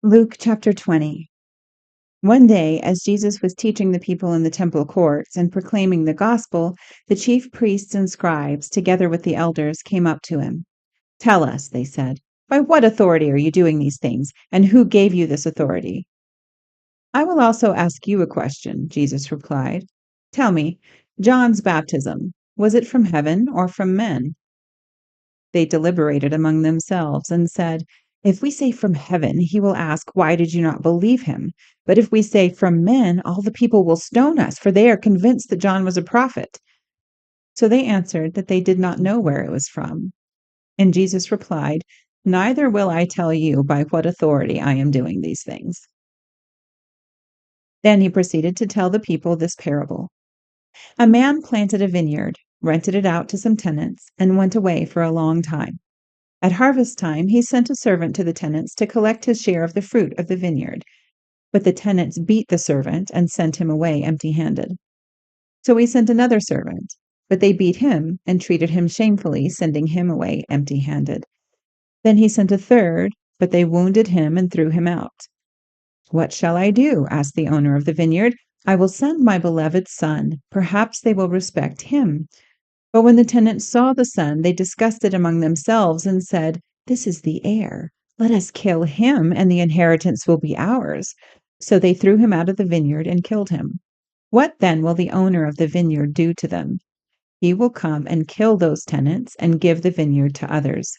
Luke chapter 20. One day, as Jesus was teaching the people in the temple courts and proclaiming the gospel, the chief priests and scribes, together with the elders, came up to him. "Tell us," they said, "by what authority are you doing these things, and who gave you this authority?" "I will also ask you a question," Jesus replied. "Tell me, John's baptism, was it from heaven or from men?" They deliberated among themselves and said, "If we say from heaven, he will ask, 'Why did you not believe him?' But if we say from men, all the people will stone us, for they are convinced that John was a prophet." So they answered that they did not know where it was from. And Jesus replied, "Neither will I tell you by what authority I am doing these things." Then he proceeded to tell the people this parable. A man planted a vineyard, rented it out to some tenants, and went away for a long time. At harvest time, he sent a servant to the tenants to collect his share of the fruit of the vineyard. But the tenants beat the servant and sent him away empty-handed. So he sent another servant, but they beat him and treated him shamefully, sending him away empty-handed. Then he sent a third, but they wounded him and threw him out. "What shall I do?" asked the owner of the vineyard. "I will send my beloved son. Perhaps they will respect him." But when the tenants saw the son, they discussed it among themselves and said, "This is the heir. Let us kill him, and the inheritance will be ours." So they threw him out of the vineyard and killed him. What then will the owner of the vineyard do to them? He will come and kill those tenants and give the vineyard to others.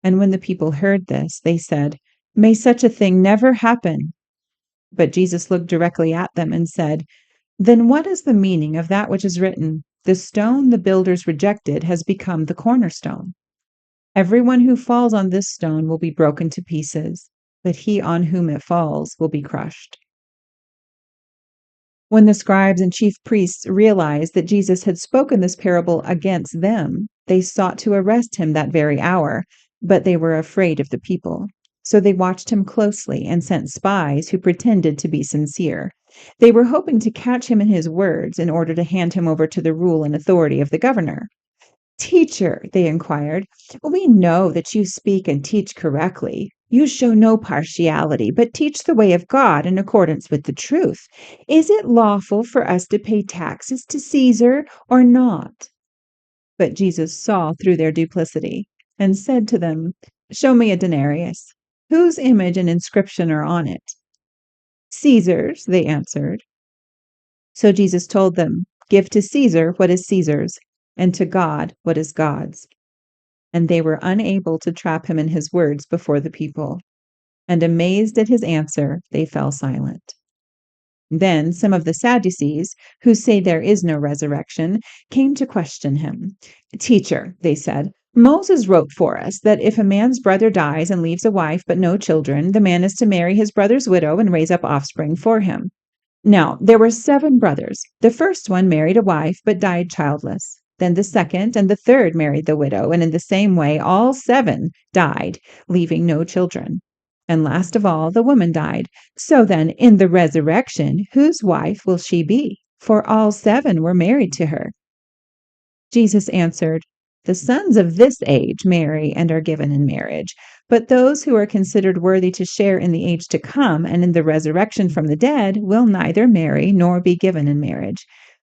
And when the people heard this, they said, "May such a thing never happen." But Jesus looked directly at them and said, "Then what is the meaning of that which is written? 'The stone the builders rejected has become the cornerstone.' Everyone who falls on this stone will be broken to pieces, but he on whom it falls will be crushed." When the scribes and chief priests realized that Jesus had spoken this parable against them, they sought to arrest him that very hour, but they were afraid of the people. So they watched him closely and sent spies who pretended to be sincere. They were hoping to catch him in his words in order to hand him over to the rule and authority of the governor. "Teacher," they inquired, "we know that you speak and teach correctly. You show no partiality, but teach the way of God in accordance with the truth. Is it lawful for us to pay taxes to Caesar or not?" But Jesus saw through their duplicity and said to them, "Show me a denarius. Whose image and inscription are on it?" "Caesar's," they answered. So Jesus told them, "Give to Caesar what is Caesar's, and to God what is God's." And they were unable to trap him in his words before the people. And amazed at his answer, they fell silent. Then some of the Sadducees, who say there is no resurrection, came to question him. "Teacher," they said, "Moses wrote for us that if a man's brother dies and leaves a wife but no children, the man is to marry his brother's widow and raise up offspring for him. Now, there were 7 brothers. The first one married a wife but died childless. Then the second and the third married the widow, and in the same way all 7 died, leaving no children. And last of all, the woman died. So then, in the resurrection, whose wife will she be? For all 7 were married to her." Jesus answered, "The sons of this age marry and are given in marriage, but those who are considered worthy to share in the age to come and in the resurrection from the dead will neither marry nor be given in marriage.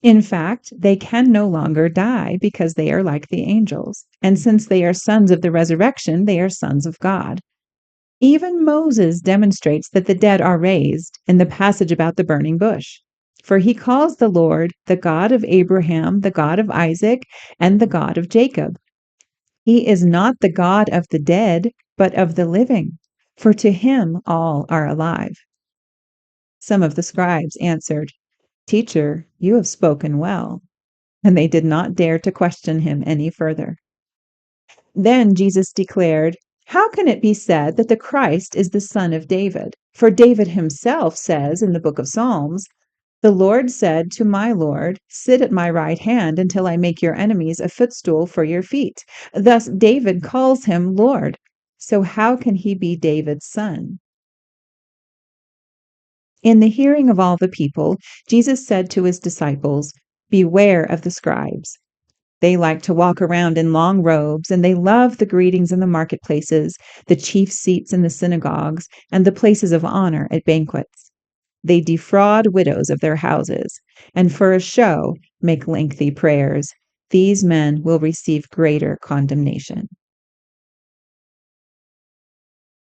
In fact, they can no longer die because they are like the angels, and since they are sons of the resurrection, they are sons of God. Even Moses demonstrates that the dead are raised in the passage about the burning bush. For he calls the Lord the God of Abraham, the God of Isaac, and the God of Jacob. He is not the God of the dead, but of the living, for to him all are alive." Some of the scribes answered, "Teacher, you have spoken well." And they did not dare to question him any further. Then Jesus declared, "How can it be said that the Christ is the son of David? For David himself says in the book of Psalms, 'The Lord said to my Lord, sit at my right hand until I make your enemies a footstool for your feet.' Thus David calls him Lord. So how can he be David's son?" In the hearing of all the people, Jesus said to his disciples, "Beware of the scribes." They like to walk around in long robes, and they love the greetings in the marketplaces, the chief seats in the synagogues, and the places of honor at banquets. They defraud widows of their houses, and for a show make lengthy prayers. These men will receive greater condemnation.